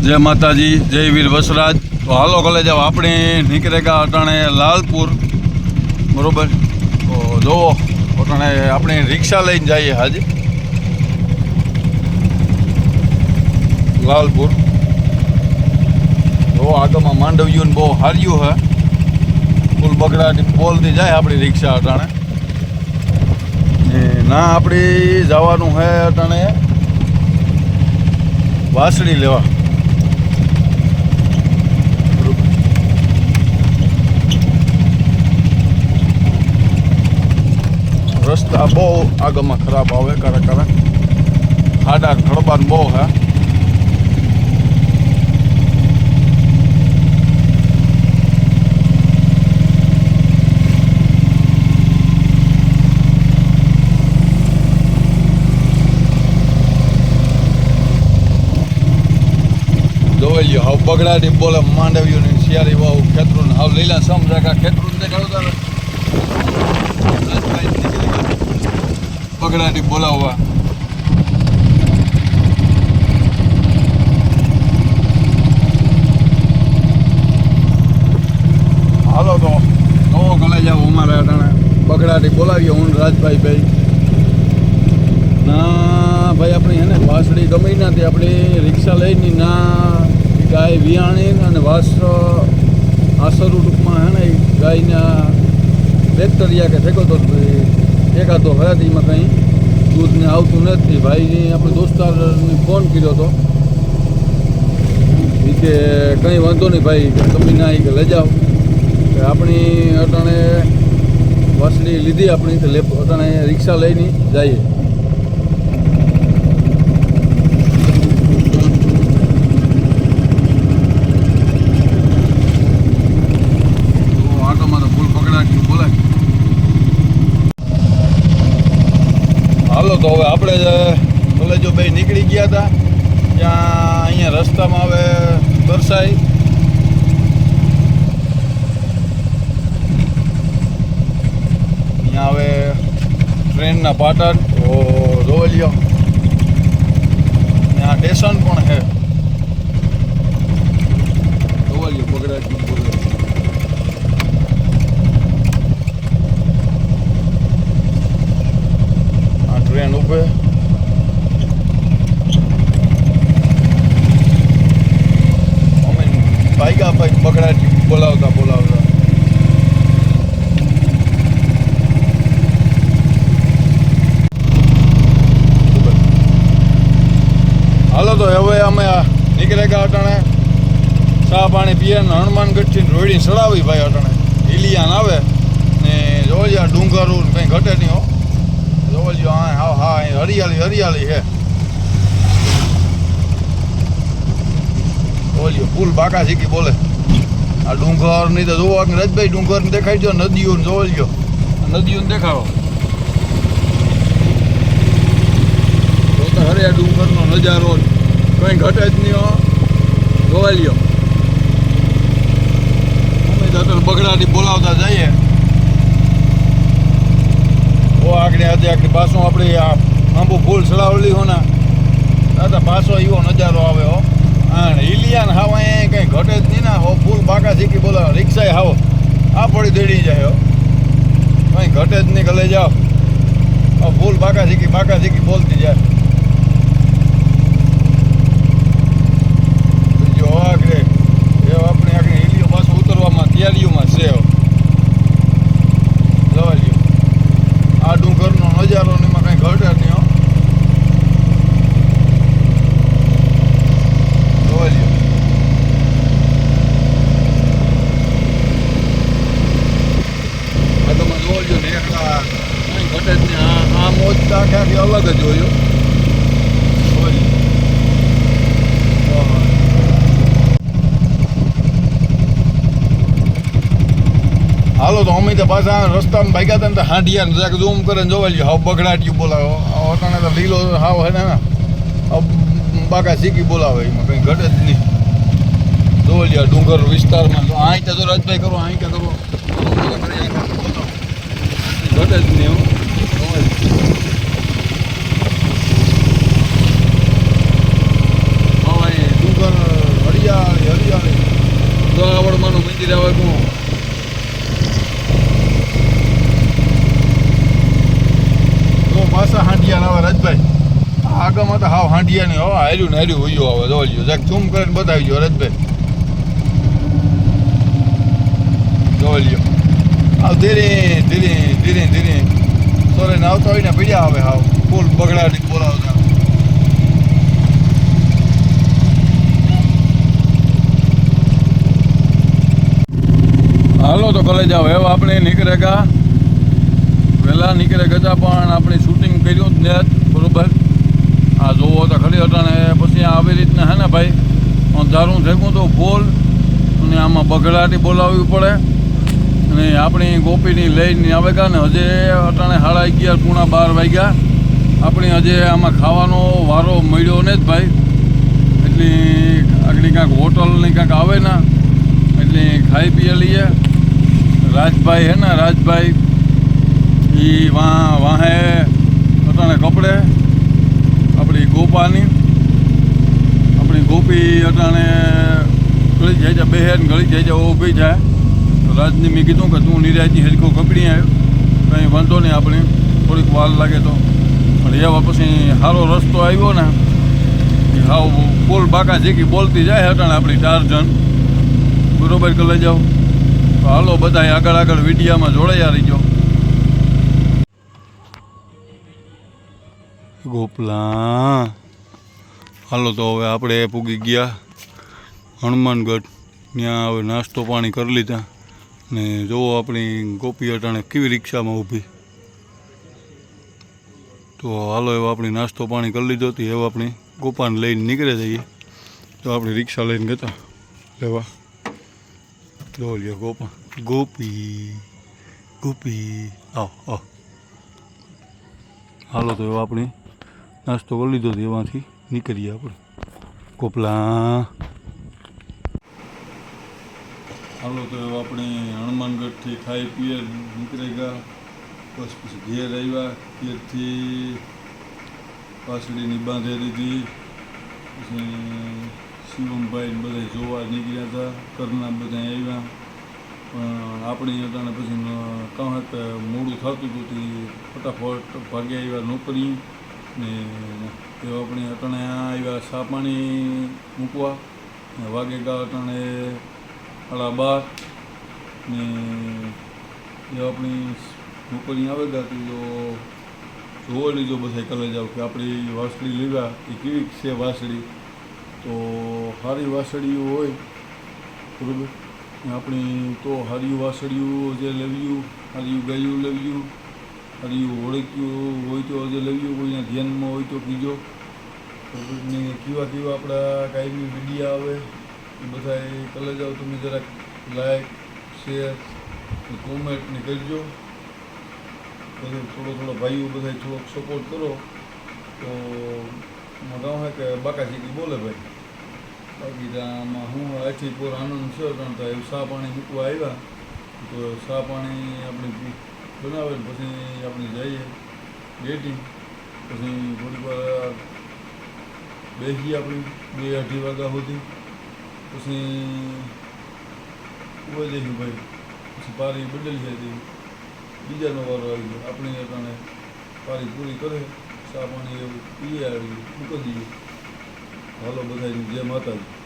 जय माताजी, जय वीर वसराज। तो हालो कॉलेज अपने निकलेगा अटाणे लालपुर बरोबर। तो जो अटाणे अपने रिक्शा लईने जाइए आज लालपुर। तो आगे में मांडव्यू ने बहुत हार्यू है, फूल बगड़ाटी बोलती जाए अपनी रिक्शा अटाणे ना। अपनी जवानू है अटाणे वासड़ी लेवा। रस्ता बहुत आगे में खराब आवे, करा करा खाड़ा खड़बान बहुत है। જોઈ લ્યો હાવ બગડાટી બોલે માંડવ્યું ને શિયારી વાવ ખેતરું ને હાવ લીલા સમજાકા ખેતરું દેખાડો તારે બગડાટી બોલાવવા। હાલો તો નવો કલેજ આવો અમારે અટાણે બગડાટી બોલાવીએ હું રાજભાઈ ભાઈ ના ભાઈ આપણી હે ને વાસળી ગમે નાથી આપણી રિક્ષા લઈને ના ગાય વિયાણી અને વાસ આસરું ટૂંકમાં હે ને ગાયના બેક્ટેરિયા કે થેકો તો એકાદો હયાત એમાં કંઈ દૂધ ને આવતું નથી। ભાઈને આપણે દોસ્તારને ફોન કર્યો હતો એ કે કંઈ વાંધો નહીં ભાઈ કે તમે ના કે લઈ જાઓ કે આપણી અટાણે વાસળી લીધી આપણી અટાણે રિક્ષા લઈને જઈએ। હાલો તો હવે આપણે કોલેજો બે નીકળી ગયા હતા ત્યાં અહીંયા રસ્તામાં આવે દર્શાઈ અહીંયા આવે ટ્રેનના પાટણ। તો જોઈ લ્યો ત્યાં સ્ટેશન પણ છે, જોઈ લ્યો બગડાટી બોલે। ट्रेन ऊपर भाईगा भाई बगड़ाटी बोलावता बोलावता हालो तो हवे अमे निकलेगा अटाणे चा पाणी पीए हनुमानगढ़ थी रोड़ी चढ़ावी भाई अटाणे हिलियान आवे ने जोया डूंगर कहीं घटे नहीं हो। जोलियो हाँ हाँ हरियाली हरियाली है। जोलियो फूल बाका सीखी बोले आ डूंगर नहीं तो जो रजभाई डूंगर ने देखाई जो नदियों जोलियो नदियों देखाड़ो तो हरिया डूंगर नो नजारो कहीं घटे ज नहीं हो। जोलियो हम बगड़ाटी बोलावता जाइए वो आगे आते आगे पासो अपने आंबो फूल चढ़ावली हो ना दादा पासो एवो नजारो आवे हो। हाँ हिलिया ने हाव कहीं घटे ज नहीं ना हो। फूल बाका सीखी बोला रिक्शा हाव आ पड़ी देड़ी जाए हो कहीं घटे ज नहीं गले जाओ और फूल बाका सीखी बोलती जाए। जो आगे ये अपने आगे हिलियो पासो उतरवा में तैयारीओ में से हो। आ डूंगर नो नजारो ने में कहीं घटे नहीं हो। जोलियो आ तो मैं जोलियो ने एकला कहीं घटे नहीं। आ मोज आखे अलग ज होयो। हालो तो अमी तो पासा रस्ता में भाग्या था तो हांडिया जाके जूम करे जो लियो हाव बगड़ाटी बोलावो अटाणे तो लीलो हाव है ना अब बाका सीखी बोलावे एम कहीं घटे ज नहीं। जो लिया डूंगर विस्तार में तो आई तो रजभाई करो आई क्या करो घटे ज नहीं हो। डूंगर જાવ તું તો પાછા હાંડિયા ના રાજભાઈ આગળમાં તો હાવ હાંડિયા ને હવે હાર્યું ને હાર્યું હોઈયો આવે જોડ્યો જાક ઝૂમ કરીને બતાવી ગયો રાજભાઈ જોડ્યો આવ ધીરે ધીરે ધીરે ધીરે સોરે ને આવતા હોય ને પીડ્યા આવે હાવ ફૂલ બગડાટી બોલાવતા હાલો તો કોલેજ આવો હવે આપણે નીકળે ગયા વહેલા નીકળે ગયા પણ આપણે શૂટિંગ કર્યું જ ને બરોબર આ જોવો તો ખરી હતા ને પછી આવી રીતના હે ને ભાઈ અંધારું થયું તો ફૂલ અને આમાં બગડાટી બોલાવવી પડે અને આપણી ગોપીની લઈને આવે ગયા ને હજે અટાણે 11:30 પૂણા 12 વાગ્યા આપણી હજે આમાં ખાવાનો વારો મળ્યો ને જ ભાઈ એટલી આગળ કાંઈક હોટલની કાંઈક આવે ને એટલે ખાઈ પીએ લઈએ રાજભાઈ હે ને રાજભાઈ એ વાહે અટાણે કપડે આપણી ગોપાની આપણી ગોપી અટાણે ગળી જાય છે બહેન ગળી જાય છે ઊભી જાય તો રાજને મેં કીધું કે તું નિરાજી હેરકો કપડી આવ્યો કંઈ વાંધો નહીં આપણે થોડીક વાર લાગે તો પણ એવા પછી સારો રસ્તો આવ્યો ને એ હાવ બોલ બાકા જેકી બોલતી જાય અટાણે આપણી 4 જણ બરોબર કરી લઈ જાઓ તો હાલો બધા આગળ આગળ વિડીયામાં જોડાયા રહીજો ગોપલા હાલો તો હવે આપણે પૂગી ગયા હનુમાનગઢ ત્યાં હવે નાસ્તો પાણી કરી લીધા ને જોવો આપણી ગોપી અટાણે કેવી રિક્ષામાં ઊભી તો હાલો એવો આપણી નાસ્તો પાણી કરી લીધો હતી હવે આપણી ગોપાને લઈને નીકળે જઈએ તો આપણી રિક્ષા લઈને ગયા લેવા જો લ્યો ગોપા ગોપી ગોપી આવ આવ હાલો તો એવો આપણી નાસ્તો કરી લીધો હતો એમાંથી નીકળીએ આપણે ગોપલા હાલો તો એવો આપણે હનુમાનગઢથી ખાઈ પીએ નીકળી ગયા પછી ઘેર આવ્યા ઘેરથી પાસડીની બાંધે દીધી પછી શિવમભાઈ બધા જોવા નીકળ્યા હતા કરના બધા આવ્યા પણ આપણી અટાણે પછી કાંઈક મોડું થતું હતું તે ફટાફટ ભાગ્યા આવ્યા નોકરી ને તેઓ આપણે અટાણે આવ્યા ચા પાણી મૂકવા વાગે ગયા અટાણે 12:30 ને એ આપણી નોકરી આવે ગયા તો જોવો લીધો બધા કલે જાવ કે આપણી વાસળી લેવા એ કેવી છે વાસળી તો સારી વાસળીઓ હોય બરાબર આપણી તો સારી વાસળીઓ જે લેવ્યું સારી ગાયું લેવ્યું સારી ઓળખ્યું હોય તો જે લેવ્યું કોઈના ધ્યાનમાં હોય તો કીજો બરાબર ને કેવા કેવા આપણા કાંઈ બી વિડીયા આવે એ બધા કલે જાઓ તમે જરાક લાઈક શેર કોમેન્ટ ને કરજો બધું થોડો ભાઈઓ બધા થોડોક સપોર્ટ કરો તો ગામ હે કે બાકાજીકી બોલે ભાઈ બાકી આમાં હું આથી પૂર આનંદ છે કારણ કે ચા પાણી મૂકવા આવ્યા તો ચા પાણી આપણે બનાવે પછી આપણે જઈએ ગેટી પછી થોડીક વાર બેસીએ આપણે 2-2:30 વાગ્યા સુધી પછી ઉભા જઈશું ભાઈ પછી પારી બદલી હતી બીજાનો વારો આવી ગયો આપણે અટાણે પારી પૂરી કરે ચા પાણી એવું પીએ આવી મૂકી દઈએ હાલો બધાની જય માતાજી